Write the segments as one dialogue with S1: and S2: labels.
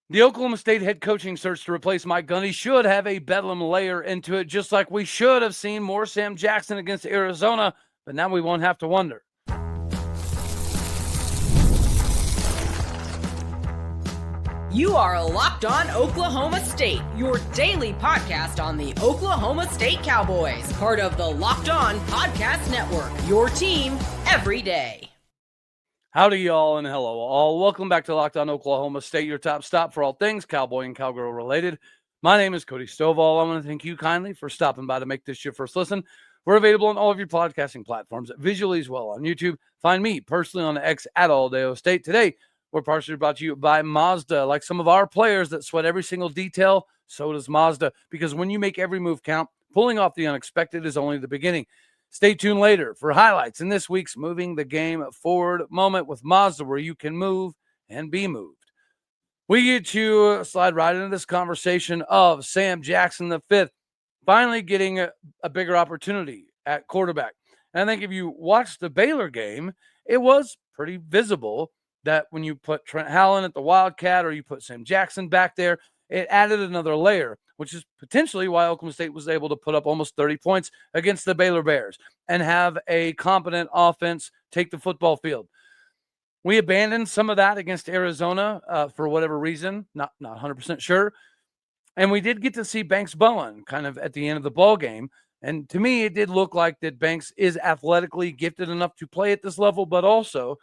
S1: The Oklahoma State head coaching search to replace Mike Gundy should have a bedlam layer into it, just like we should have seen more Sam Jackson against Arizona, but now we won't have to wonder.
S2: You are Locked On Oklahoma State, your daily podcast on the Oklahoma State Cowboys, part of the Locked On Podcast Network, your team every day.
S1: Howdy, y'all, and hello, all. Welcome back to Locked On Oklahoma State, your top stop for all things Cowboy and Cowgirl related. My name is Cody Stovall. I want to thank you kindly for stopping by to make this your first listen. We're available on all of your podcasting platforms, visually as well on YouTube. Find me personally on X at All-Day State. Today, we're partially brought to you by Mazda. Like some of our players that sweat every single detail, so does Mazda. Because when you make every move count, pulling off the unexpected is only the beginning. Stay tuned later for highlights in this week's Moving the Game Forward moment with Mazda, where you can move and be moved. We get to slide right into this conversation of Sam Jackson V finally getting a bigger opportunity at quarterback. And I think if you watch the Baylor game, it was pretty visible that when you put Trent Hallen at the Wildcat or you put Sam Jackson back there, it added another layer, which is potentially why Oklahoma State was able to put up almost 30 points against the Baylor Bears and have a competent offense take the football field. We abandoned some of that against Arizona for whatever reason, not 100% sure. And we did get to see Banks Bowen kind of at the end of the ball game. And to me, it did look like that Banks is athletically gifted enough to play at this level, but also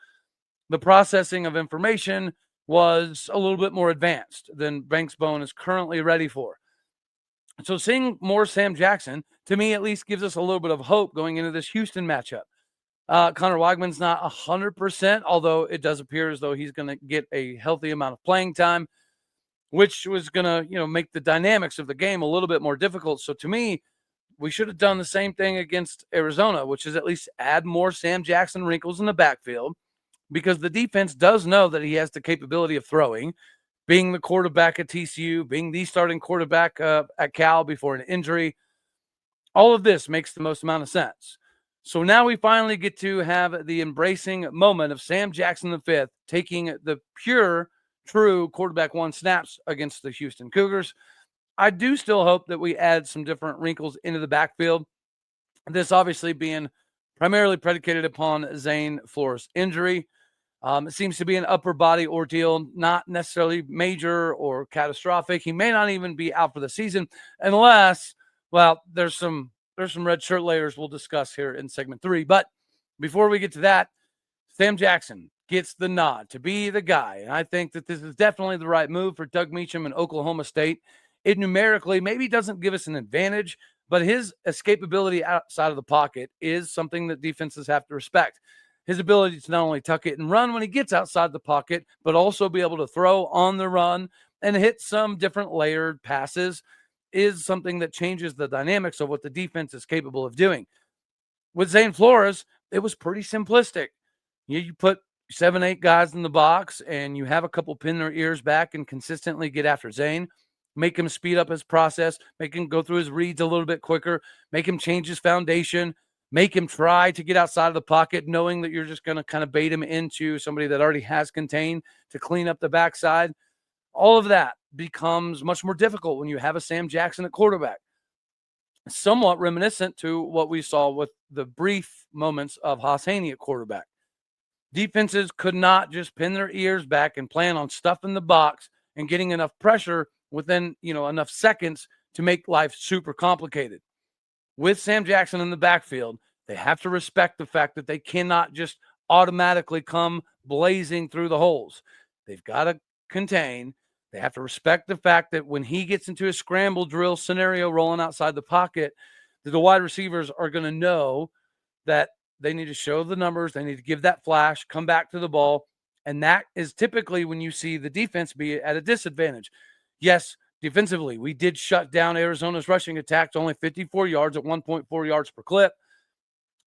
S1: the processing of information was a little bit more advanced than Banks Bowen is currently ready for. So seeing more Sam Jackson, to me at least, gives us a little bit of hope going into this Houston matchup. Connor Weigman's not 100%, although it does appear as though he's going to get a healthy amount of playing time, which was going to, make the dynamics of the game a little bit more difficult. So to me, we should have done the same thing against Arizona, which is at least add more Sam Jackson wrinkles in the backfield, because the defense does know that he has the capability of throwing, being the quarterback at TCU, being the starting quarterback at Cal before an injury. All of this makes the most amount of sense. So now we finally get to have the embracing moment of Sam Jackson V taking the pure, true quarterback one snaps against the Houston Cougars. I do still hope that we add some different wrinkles into the backfield. This obviously being primarily predicated upon Zane Flores' injury. It seems to be an upper body ordeal, not necessarily major or catastrophic. He may not even be out for the season unless, well, there's some red shirt layers we'll discuss here in segment 3. But before we get to that, Sam Jackson gets the nod to be the guy. And I think that this is definitely the right move for Doug Meacham and Oklahoma State. It numerically maybe doesn't give us an advantage, but his escapability outside of the pocket is something that defenses have to respect. His ability to not only tuck it and run when he gets outside the pocket, but also be able to throw on the run and hit some different layered passes is something that changes the dynamics of what the defense is capable of doing. With Zane Flores, it was pretty simplistic. You put 7-8 guys in the box and you have a couple pin their ears back and consistently get after Zane, make him speed up his process, make him go through his reads a little bit quicker, make him change his foundation, make him try to get outside of the pocket, knowing that you're just going to kind of bait him into somebody that already has contained to clean up the backside. All of that becomes much more difficult when you have a Sam Jackson at quarterback. Somewhat reminiscent to what we saw with the brief moments of Hauss Hejny at quarterback. Defenses could not just pin their ears back and plan on stuffing the box and getting enough pressure within, enough seconds to make life super complicated. With Sam Jackson in the backfield, they have to respect the fact that they cannot just automatically come blazing through the holes. They've got to contain. They have to respect the fact that when he gets into a scramble drill scenario rolling outside the pocket, that the wide receivers are going to know that they need to show the numbers. They need to give that flash, come back to the ball. And that is typically when you see the defense be at a disadvantage. Yes, defensively, we did shut down Arizona's rushing attack to only 54 yards at 1.4 yards per clip,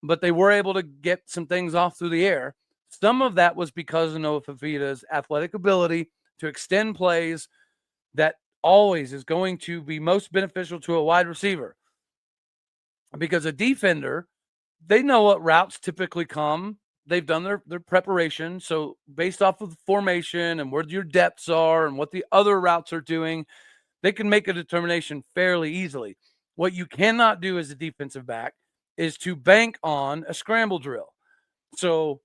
S1: but they were able to get some things off through the air. Some of that was because of Noah Fafita's athletic ability to extend plays that always is going to be most beneficial to a wide receiver. Because a defender, they know what routes typically come they've done their preparation. So based off of the formation and where your depths are and what the other routes are doing, they can make a determination fairly easily. What you cannot do as a defensive back is to bank on a scramble drill. So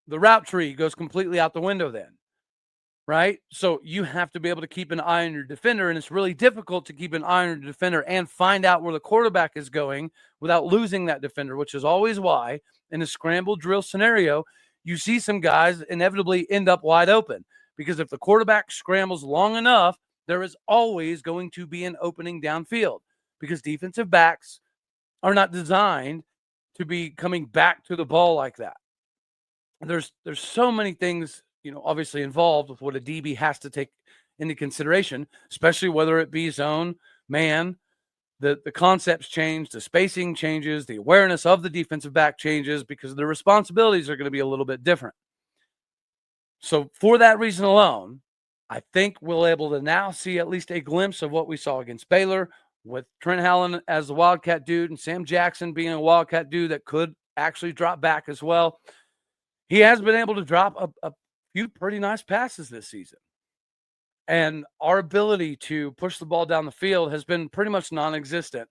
S1: the route tree goes completely out the window then, right? So you have to be able to keep an eye on your defender, and it's really difficult to keep an eye on your defender and find out where the quarterback is going without losing that defender, which is always why in a scramble drill scenario, you see some guys inevitably end up wide open, because if the quarterback scrambles long enough, there is always going to be an opening downfield, because defensive backs are not designed to be coming back to the ball like that. There's so many things, obviously involved with what a DB has to take into consideration, especially whether it be zone, man. The concepts change, the spacing changes, the awareness of the defensive back changes, because the responsibilities are going to be a little bit different. So for that reason alone, I think we'll able to now see at least a glimpse of what we saw against Baylor, with Trent Hallen as the Wildcat dude and Sam Jackson being a Wildcat dude that could actually drop back as well. He has been able to drop a few pretty nice passes this season. And our ability to push the ball down the field has been pretty much non-existent.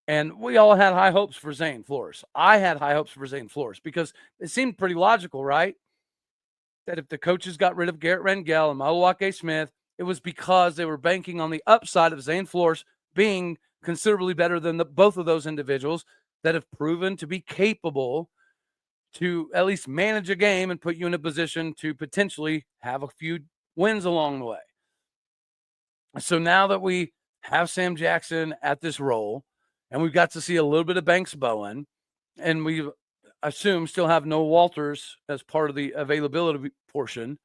S1: And we all had high hopes for Zane Flores. I had high hopes for Zane Flores because it seemed pretty logical, right? That if the coaches got rid of Garrett Rangel and Malawake Smith, it was because they were banking on the upside of Zane Flores being considerably better than both of those individuals that have proven to be capable to at least manage a game and put you in a position to potentially have a few wins along the way. So now that we have Sam Jackson at this role, and we've got to see a little bit of Banks Bowen, and we assume still have Noah Walters as part of the availability portion,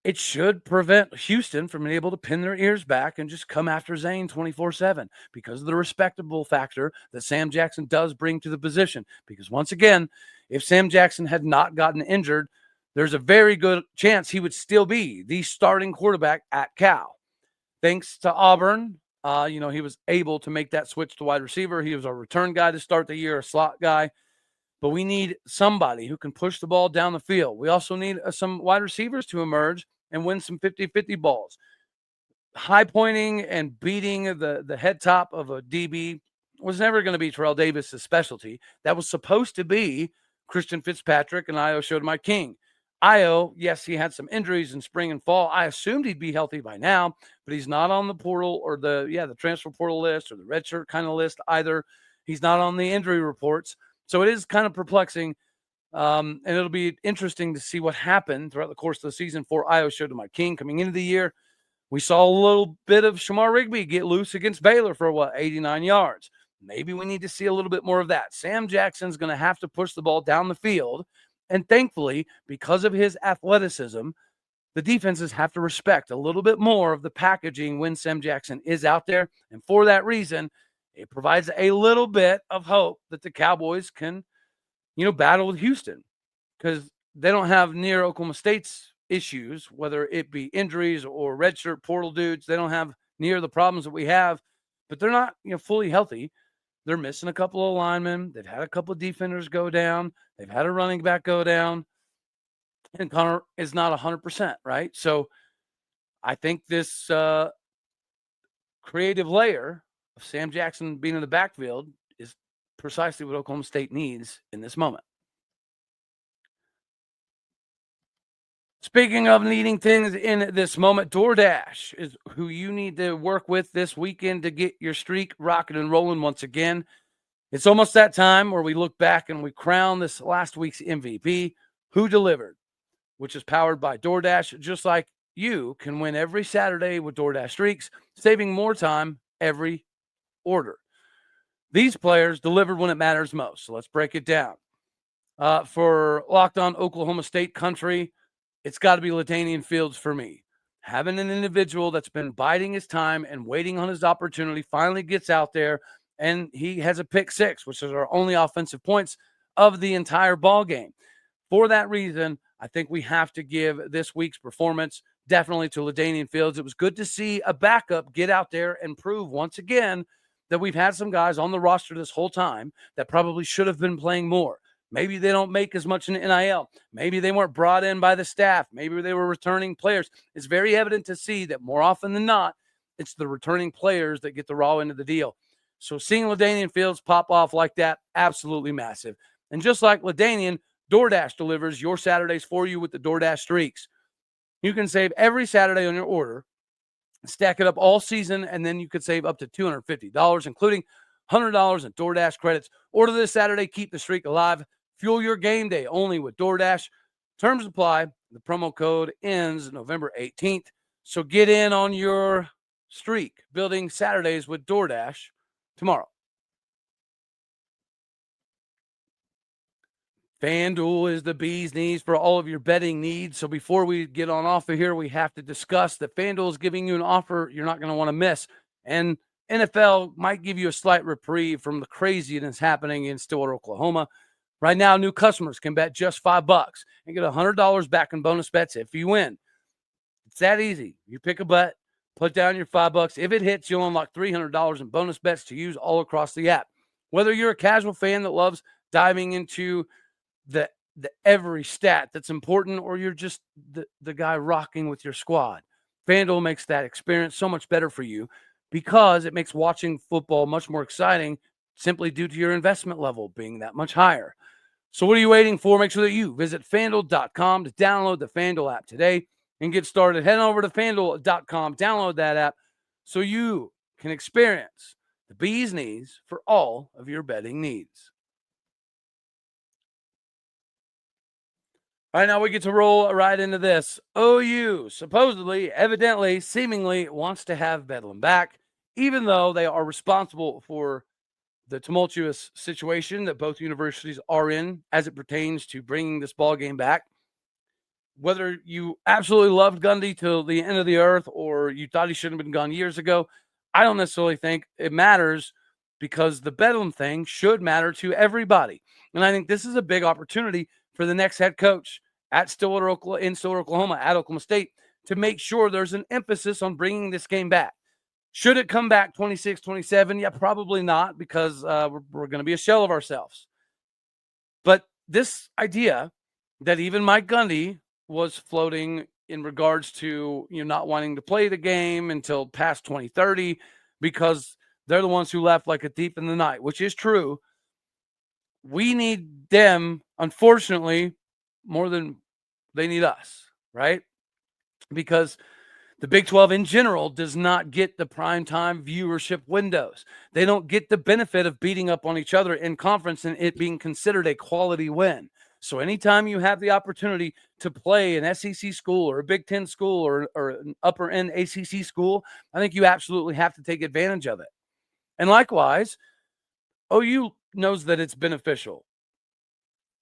S1: it should prevent Houston from being able to pin their ears back and just come after Zane 24/7 because of the respectable factor that Sam Jackson does bring to the position. Because once again, if Sam Jackson had not gotten injured, there's a very good chance he would still be the starting quarterback at Cal. Thanks to Auburn, he was able to make that switch to wide receiver. He was our return guy to start the year, a slot guy. But we need somebody who can push the ball down the field. We also need some wide receivers to emerge and win some 50-50 balls. High pointing and beating the head top of a DB was never going to be Terrell Davis's specialty. That was supposed to be Christian Fitzpatrick and Io showed my king. Io, yes, he had some injuries in spring and fall. I assumed he'd be healthy by now, but he's not on the portal or the transfer portal list or the redshirt kind of list either. He's not on the injury reports. So it is kind of perplexing, and it'll be interesting to see what happened throughout the course of the season for Io showed to my king. Coming into the year, we saw a little bit of Shamar Rigby get loose against Baylor for 89 yards. Maybe we need to see a little bit more of that. Sam Jackson's going to have to push the ball down the field, and thankfully, because of his athleticism, the defenses have to respect a little bit more of the packaging when Sam Jackson is out there, and for that reason, it provides a little bit of hope that the Cowboys can, battle with Houston, because they don't have near Oklahoma State's issues, whether it be injuries or redshirt portal dudes. They don't have near the problems that we have, but they're not, fully healthy. They're missing a couple of linemen. They've had a couple of defenders go down. They've had a running back go down, and Connor is not 100%, right? So I think this creative layer of Sam Jackson being in the backfield is precisely what Oklahoma State needs in this moment. Speaking of needing things in this moment, DoorDash is who you need to work with this weekend to get your streak rocking and rolling once again. It's almost that time where we look back and we crown this last week's MVP, who delivered, which is powered by DoorDash, just like you can win every Saturday with DoorDash Streaks, saving more time every order. These players delivered when it matters most. So let's break it down. For Locked On Oklahoma State country, it's got to be LaDainian Fields for me. Having an individual that's been biding his time and waiting on his opportunity finally gets out there, and he has a pick six, which is our only offensive points of the entire ball game. For that reason, I think we have to give this week's performance definitely to LaDainian Fields. It was good to see a backup get out there and prove once again that we've had some guys on the roster this whole time that probably should have been playing more. Maybe they don't make as much in NIL. Maybe they weren't brought in by the staff. Maybe they were returning players. It's very evident to see that more often than not, it's the returning players that get the raw end of the deal. So seeing LaDainian Fields pop off like that, absolutely massive. And just like LaDainian, DoorDash delivers your Saturdays for you with the DoorDash Streaks. You can save every Saturday on your order, stack it up all season, and then you could save up to $250, including $100 in DoorDash credits. Order this Saturday, keep the streak alive. Fuel your game day only with DoorDash. Terms apply. The promo code ends November 18th. So get in on your streak, building Saturdays with DoorDash tomorrow. FanDuel is the bee's knees for all of your betting needs. So before we get on off of here, we have to discuss that FanDuel is giving you an offer you're not going to want to miss. And NFL might give you a slight reprieve from the craziness happening in Stillwater, Oklahoma. Right now, new customers can bet just $5 and get $100 back in bonus bets if you win. It's that easy. You pick a bet, put down your $5. If it hits, you'll unlock $300 in bonus bets to use all across the app. Whether you're a casual fan that loves diving into the every stat that's important, or you're just the guy rocking with your squad, FanDuel makes that experience so much better for you because it makes watching football much more exciting simply due to your investment level being that much higher. So what are you waiting for? Make sure that you visit FanDuel.com to download the FanDuel app today and get started. Head over to FanDuel.com, download that app so you can experience the bee's knees for all of your betting needs. All right, now we get to roll right into this. OU supposedly, evidently, seemingly wants to have Bedlam back, even though they are responsible for the tumultuous situation that both universities are in as it pertains to bringing this ball game back. Whether you absolutely loved Gundy till the end of the earth or you thought he shouldn't have been gone years ago, I don't necessarily think it matters, because the Bedlam thing should matter to everybody. And I think this is a big opportunity for the next head coach at Stillwater, Oklahoma, at Oklahoma State, to make sure there's an emphasis on bringing this game back. Should it come back 26, 27? Yeah, probably not, because we're going to be a shell of ourselves. But this idea that even Mike Gundy was floating in regards to not wanting to play the game until past 2030 because they're the ones who left like a thief in the night, which is true. We need them, unfortunately, more than they need us, right? Because the Big 12 in general does not get the primetime viewership windows. They don't get the benefit of beating up on each other in conference and it being considered a quality win. So anytime you have the opportunity to play an SEC school or a Big 10 school or an upper end ACC school, I think you absolutely have to take advantage of it. And likewise, OU knows that it's beneficial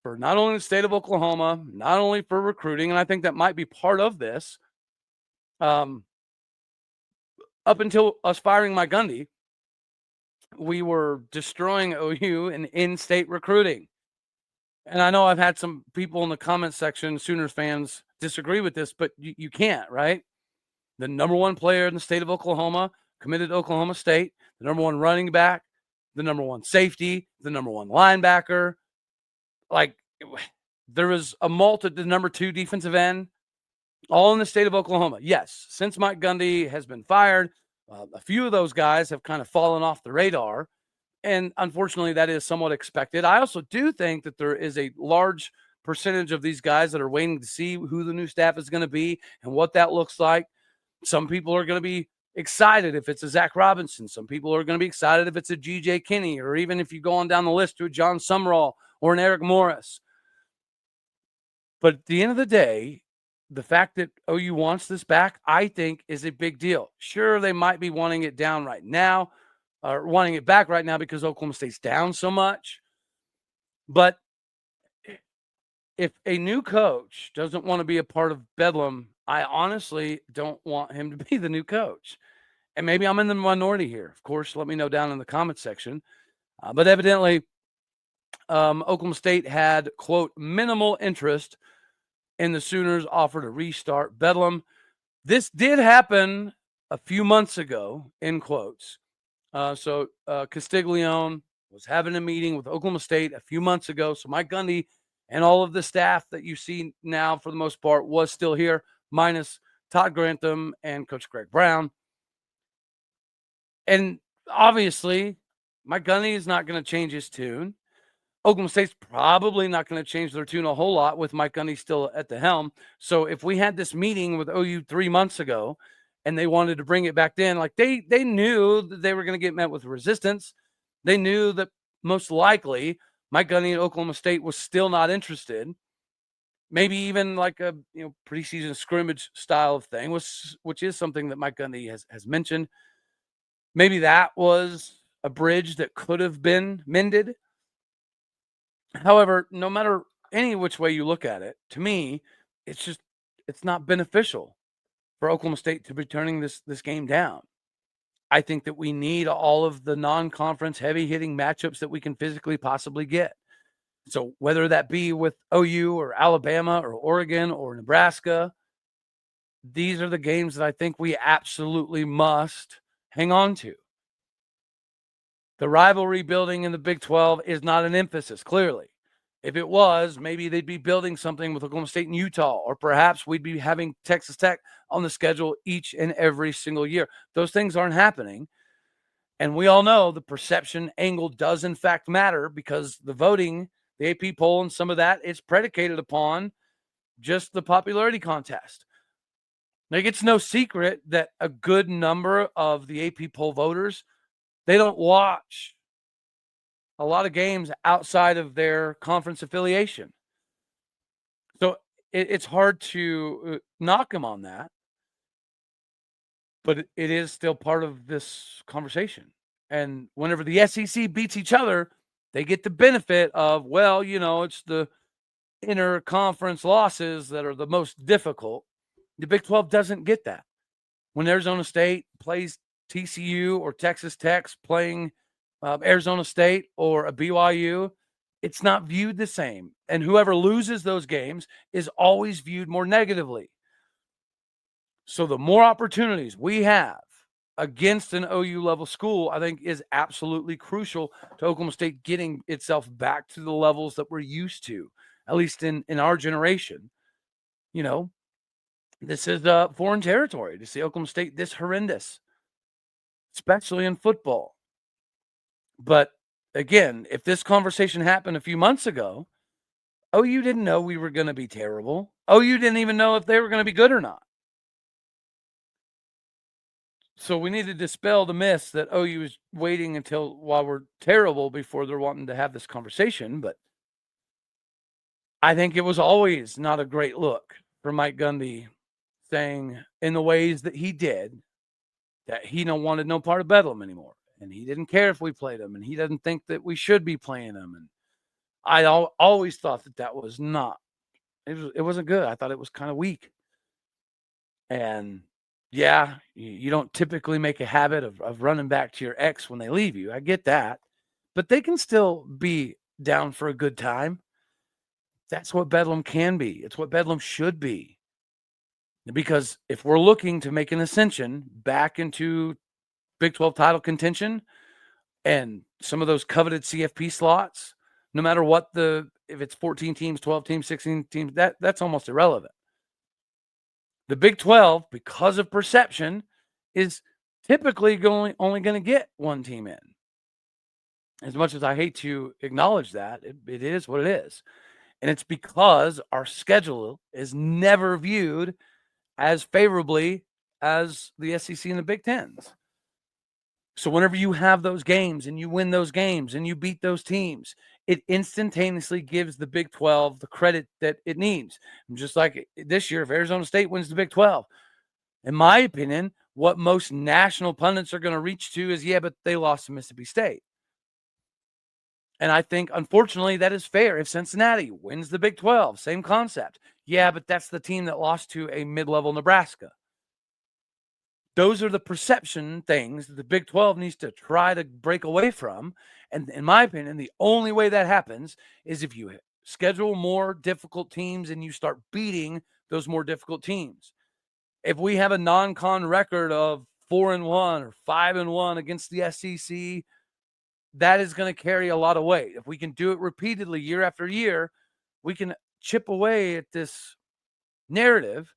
S1: for not only the state of Oklahoma, not only for recruiting, and I think that might be part of this. Up until us firing Mike Gundy, we were destroying OU in in-state recruiting. And I know I've had some people in the comment section, Sooners fans, disagree with this, but you can't, right? The number one player in the state of Oklahoma, committed to Oklahoma State, the number one running back, the number one safety, the number one linebacker. Like, there was the number two defensive end, all in the state of Oklahoma. Yes, since Mike Gundy has been fired, a few of those guys have kind of fallen off the radar. And unfortunately, that is somewhat expected. I also do think that there is a large percentage of these guys that are waiting to see who the new staff is going to be and what that looks like. Some people are going to be excited if it's a Zach Robinson. Some people are going to be excited if it's a G.J. Kinney, or even if you go on down the list to a John Summerall or an Eric Morris. But at the end of the day, the fact that OU wants this back, I think, is a big deal. Sure, they might be wanting it down right now, or wanting it back right now because Oklahoma State's down so much. But if a new coach doesn't want to be a part of Bedlam, I honestly don't want him to be the new coach. And maybe I'm in the minority here. Of course, let me know down in the comment section. But evidently, Oklahoma State had, quote, minimal interest in the Sooners' offer to restart Bedlam. This did happen a few months ago, in quotes. So Castiglione was having a meeting with Oklahoma State a few months ago. So Mike Gundy and all of the staff that you see now, for the most part, was still here, minus Todd Grantham and Coach Greg Brown. And obviously, Mike Gundy is not going to change his tune. Oklahoma State's probably not going to change their tune a whole lot with Mike Gundy still at the helm. So if we had this meeting with OU 3 months ago and they wanted to bring it back then, like they knew that they were going to get met with resistance. They knew that most likely Mike Gundy at Oklahoma State was still not interested. Maybe even like a preseason scrimmage style of thing, which is something that Mike Gundy has mentioned. Maybe that was a bridge that could have been mended. However, no matter any which way you look at it, to me, it's not beneficial for Oklahoma State to be turning this game down. I think that we need all of the non-conference heavy-hitting matchups that we can physically possibly get. So whether that be with OU or Alabama or Oregon or Nebraska, these are the games that I think we absolutely must hang on to. The rivalry building in the Big 12 is not an emphasis, clearly. If it was, maybe they'd be building something with Oklahoma State and Utah, or perhaps we'd be having Texas Tech on the schedule each and every single year. Those things aren't happening. And we all know the perception angle does, in fact, matter, because the voting, the AP poll, and some of that is predicated upon just the popularity contest. Like, it's no secret that a good number of the AP poll voters, they don't watch a lot of games outside of their conference affiliation. So it's hard to knock them on that. But it is still part of this conversation. And whenever the SEC beats each other, they get the benefit of, it's the inter-conference losses that are the most difficult. The Big 12 doesn't get that. When Arizona State plays TCU or Texas Tech's playing Arizona State or a BYU, it's not viewed the same. And whoever loses those games is always viewed more negatively. So the more opportunities we have against an OU level school, I think is absolutely crucial to Oklahoma State getting itself back to the levels that we're used to, at least in our generation. This is foreign territory to see Oklahoma State this horrendous, especially in football. But again, if this conversation happened a few months ago, OU didn't know we were going to be terrible. OU didn't even know if they were going to be good or not. So we need to dispel the myths that OU is waiting while we're terrible before they're wanting to have this conversation. But I think it was always not a great look for Mike Gundy saying in the ways that he did that he don't wanted no part of Bedlam anymore. And he didn't care if we played him, and he doesn't think that we should be playing him. And I always thought that was not, it wasn't good. I thought it was kind of weak. And yeah, you don't typically make a habit of running back to your ex when they leave you. I get that. But they can still be down for a good time. That's what Bedlam can be. It's what Bedlam should be. Because if we're looking to make an ascension back into Big 12 title contention and some of those coveted CFP slots, no matter what if it's 14 teams, 12 teams, 16 teams, that's almost irrelevant. The Big 12, because of perception, is typically only going to get one team in. As much as I hate to acknowledge that, it is what it is. And it's because our schedule is never viewed as favorably as the SEC and the Big Tens. So whenever you have those games and you win those games and you beat those teams, it instantaneously gives the Big 12 the credit that it needs. And just like this year, if Arizona State wins the Big 12, in my opinion, what most national pundits are going to reach to is, but they lost to Mississippi State. And I think, unfortunately, that is fair. If Cincinnati wins the Big 12, same concept. But that's the team that lost to a mid-level Nebraska. Those are the perception things that the Big 12 needs to try to break away from. And in my opinion, the only way that happens is if you schedule more difficult teams and you start beating those more difficult teams. If we have a non-con record of 4-1 or 5-1 against the SEC, that is going to carry a lot of weight. If we can do it repeatedly year after year, we can chip away at this narrative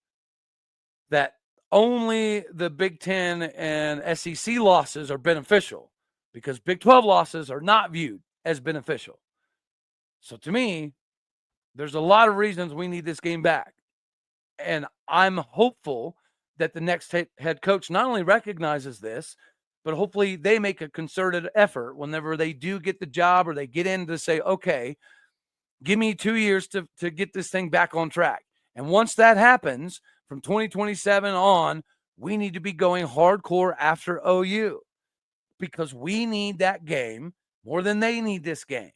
S1: that only the Big Ten and SEC losses are beneficial, because Big 12 losses are not viewed as beneficial. So to me, there's a lot of reasons we need this game back. And I'm hopeful that the next head coach not only recognizes this, but hopefully they make a concerted effort whenever they do get the job or they get in to say, okay, give me 2 years to get this thing back on track. And once that happens, from 2027 on, we need to be going hardcore after OU, because we need that game more than they need this game.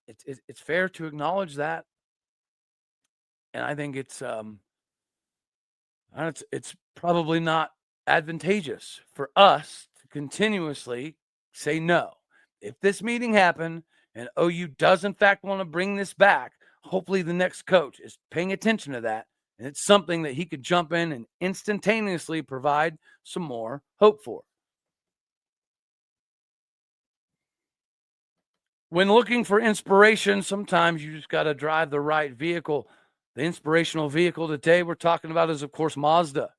S1: It's fair to acknowledge that. And I think it's probably not advantageous for us to continuously say no. If this meeting happened and OU does in fact want to bring this back, hopefully the next coach is paying attention to that, and it's something that he could jump in and instantaneously provide some more hope for. When looking for inspiration, sometimes you just got to drive the right vehicle. The inspirational vehicle today we're talking about is, of course, Mazda.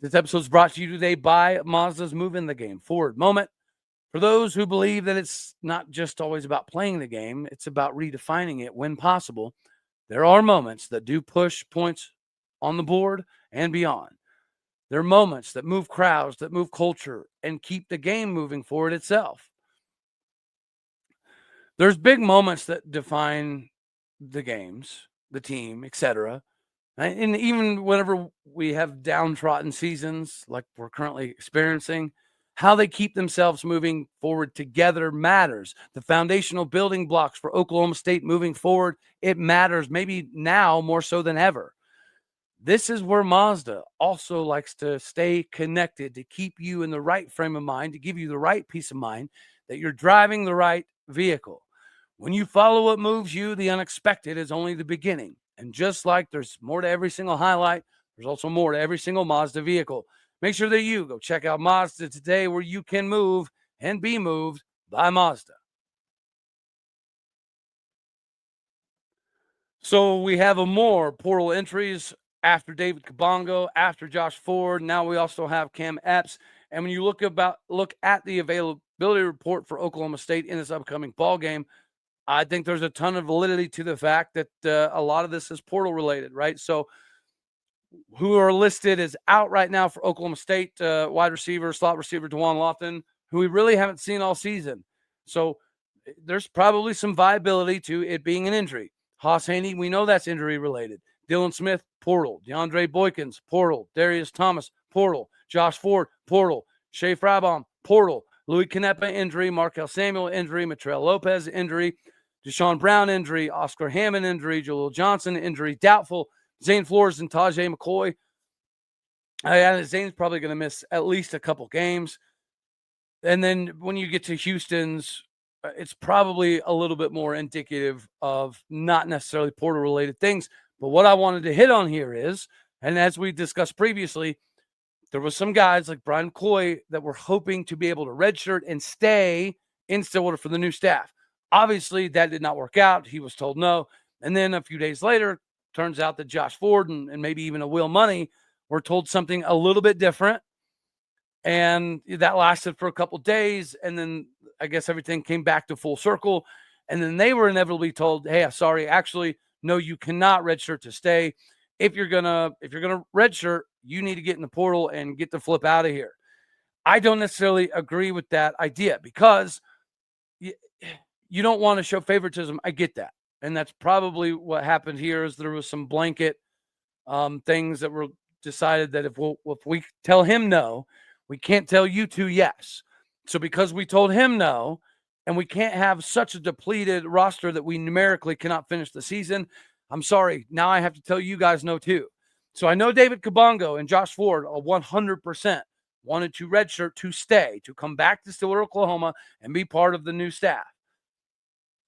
S1: This episode is brought to you today by Mazda's Moving the Game Forward moment. For those who believe that it's not just always about playing the game, it's about redefining it when possible, there are moments that do push points on the board and beyond. There are moments that move crowds, that move culture, and keep the game moving forward itself. There's big moments that define the games, the team, etc. And even whenever we have downtrodden seasons like we're currently experiencing, how they keep themselves moving forward together matters. The foundational building blocks for Oklahoma State moving forward, it matters, maybe now more so than ever. This is where Mazda also likes to stay connected, to keep you in the right frame of mind, to give you the right peace of mind that you're driving the right vehicle. When you follow what moves you, the unexpected is only the beginning. And just like there's more to every single highlight, there's also more to every single Mazda vehicle. Make sure that you go check out Mazda today, where you can move and be moved by Mazda. So we have more portal entries after David Kabongo, after Josh Ford. Now we also have Cam Epps. And when you look at the availability report for Oklahoma State in this upcoming ball game, I think there's a ton of validity to the fact that a lot of this is portal related, right? So who are listed as out right now for Oklahoma State, wide receiver, slot receiver, DeJuan Lofton, who we really haven't seen all season. So there's probably some viability to it being an injury. Hauss Hejny, we know that's injury related. Dylan Smith, portal. DeAndre Boykins, portal. Darius Thomas, portal. Josh Ford, portal. Shea Frybaum, portal. Louis Canepa, injury. Markel Samuel, injury. Matrell Lopez, injury. Deshaun Brown, injury. Oscar Hammond, injury. Jaleel Johnson, injury. Doubtful. Zane Flores and Tajay McCoy. Zane's probably going to miss at least a couple games. And then when you get to Houston's, it's probably a little bit more indicative of not necessarily portal-related things. But what I wanted to hit on here is, and as we discussed previously, there was some guys like Brian McCoy that were hoping to be able to redshirt and stay in Stillwater for the new staff. Obviously, that did not work out. He was told no. And then a few days later, turns out that Josh Ford and maybe even a Will Money were told something a little bit different. And that lasted for a couple of days. And then I guess everything came back to full circle. And then they were inevitably told, hey, sorry, actually, no, you cannot redshirt to stay. If you're gonna redshirt, you need to get in the portal and get the flip out of here. I don't necessarily agree with that idea, because you don't want to show favoritism. I get that. And that's probably what happened here, is there was some blanket things that were decided that if we tell him no, we can't tell you two yes. So because we told him no, and we can't have such a depleted roster that we numerically cannot finish the season, I'm sorry, now I have to tell you guys no too. So I know David Kabongo and Josh Ford are 100% wanted to redshirt to stay, to come back to Stillwater, Oklahoma, and be part of the new staff.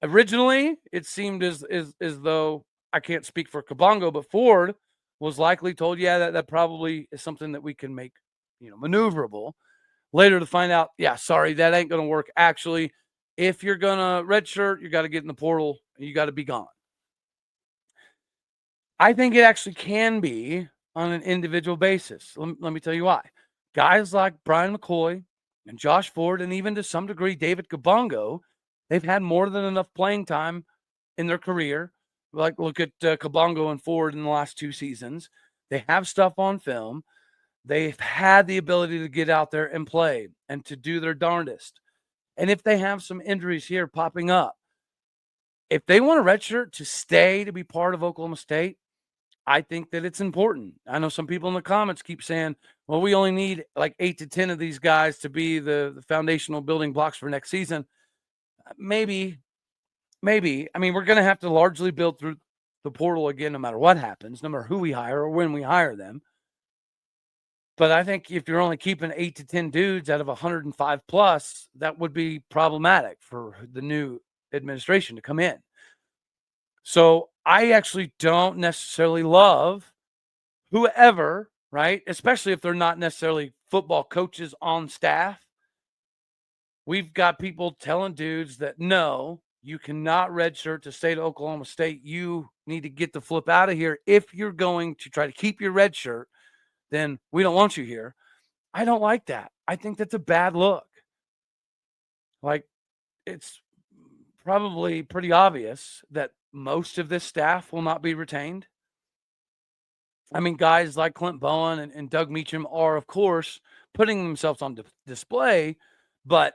S1: Originally, it seemed as though, I can't speak for Kabongo, but Ford was likely told, yeah, that probably is something that we can make, maneuverable. later to find out, yeah, sorry, that ain't going to work. Actually, if you're going to redshirt, you got to get in the portal. You got to be gone. I think it actually can be on an individual basis. Let me tell you why. Guys like Brian McCoy and Josh Ford, and even to some degree David Kabongo, they've had more than enough playing time in their career. Like, look at Kabongo and Ford in the last 2 seasons. They have stuff on film. They've had the ability to get out there and play and to do their darndest. And if they have some injuries here popping up, if they want a redshirt to stay to be part of Oklahoma State, I think that it's important. I know some people in the comments keep saying, well, we only need like 8 to 10 of these guys to be the foundational building blocks for next season. Maybe. I mean, we're going to have to largely build through the portal again, no matter what happens, no matter who we hire or when we hire them. But I think if you're only keeping 8 to 10 dudes out of 105 plus, that would be problematic for the new administration to come in. So I actually don't necessarily love whoever, right? Especially if they're not necessarily football coaches on staff. We've got people telling dudes that, no, you cannot redshirt to stay to Oklahoma State. You need to get the flip out of here. If you're going to try to keep your red shirt, then we don't want you here. I don't like that. I think that's a bad look. Like, it's probably pretty obvious that most of this staff will not be retained. I mean, guys like Clint Bowen and Doug Meacham are, of course, putting themselves on display, but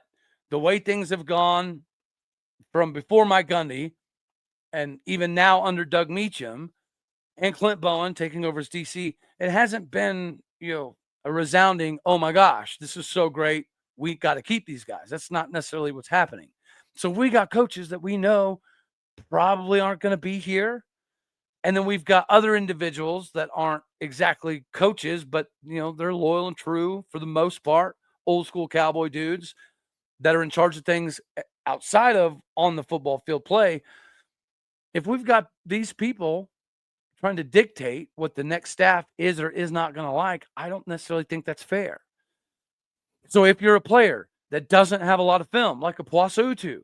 S1: the way things have gone from before Mike Gundy and even now under Doug Meacham and Clint Bowen taking over as DC, it hasn't been, a resounding, oh my gosh, this is so great. We got to keep these guys. That's not necessarily what's happening. So we got coaches that we know probably aren't going to be here. And then we've got other individuals that aren't exactly coaches, but, they're loyal and true for the most part, old school Cowboy dudes that are in charge of things outside of on the football field play. If we've got these people trying to dictate what the next staff is or is not going to like, I don't necessarily think that's fair. So if you're a player that doesn't have a lot of film, like a Puasutu,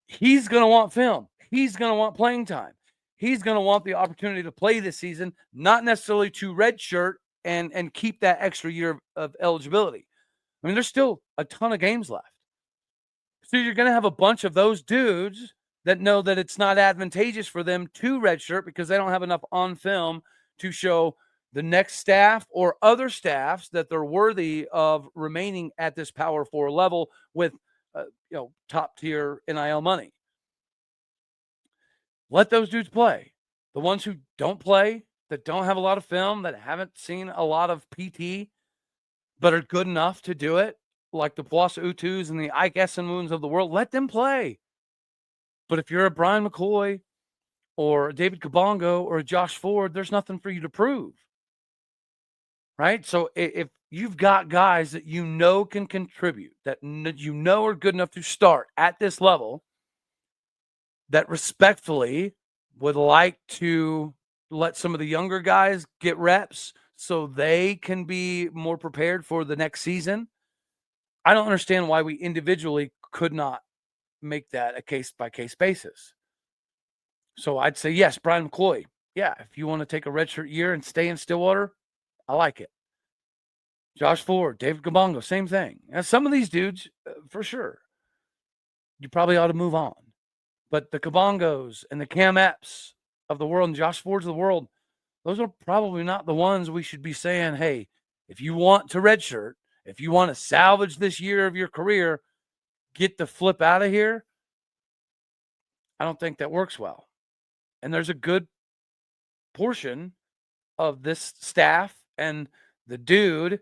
S1: he's going to want film. He's going to want playing time. He's going to want the opportunity to play this season, not necessarily to redshirt and keep that extra year of eligibility. I mean, there's still a ton of games left. So you're going to have a bunch of those dudes that know that it's not advantageous for them to redshirt because they don't have enough on film to show the next staff or other staffs that they're worthy of remaining at this Power 4 level with, top tier NIL money. Let those dudes play. The ones who don't play, that don't have a lot of film, that haven't seen a lot of PT, but are good enough to do it, like the Puasutus and the Ike Essenmoons of the world, let them play. But if you're a Brian McCoy or a David Kabongo or a Josh Ford, there's nothing for you to prove. Right? So if you've got guys that can contribute, that are good enough to start at this level, that respectfully would like to let some of the younger guys get reps so they can be more prepared for the next season, I don't understand why we individually could not make that a case-by-case basis. So I'd say, yes, Brian McCoy. Yeah, if you want to take a redshirt year and stay in Stillwater, I like it. Josh Ford, David Kabongo, same thing. Now, some of these dudes, for sure, you probably ought to move on. But the Kabongos and the Cam Epps of the world and Josh Fords of the world, those are probably not the ones we should be saying, hey, if you want to redshirt, if you want to salvage this year of your career, get the flip out of here. I don't think that works well. And there's a good portion of this staff and the dude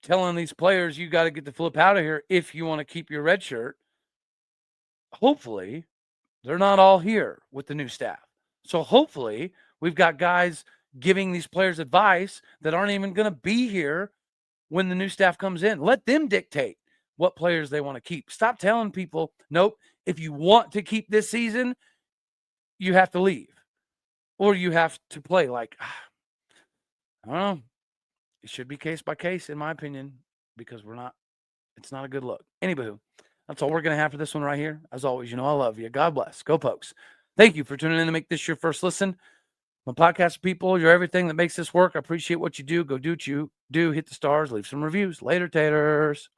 S1: telling these players, you got to get the flip out of here if you want to keep your red shirt. Hopefully, they're not all here with the new staff. So hopefully, we've got guys giving these players advice that aren't even going to be here when the new staff comes in. Let them dictate what players they want to keep. Stop telling people, nope, if you want to keep this season, you have to leave. Or you have to play like, I don't know. It should be case by case, in my opinion. because it's not a good look. Anywho, that's all we're going to have for this one right here. As always, I love you. God bless. Go Pokes. Thank you for tuning in to make this your first listen. My podcast people, you're everything that makes this work. I appreciate what you do. Go do what you do. Hit the stars. Leave some reviews. Later, taters.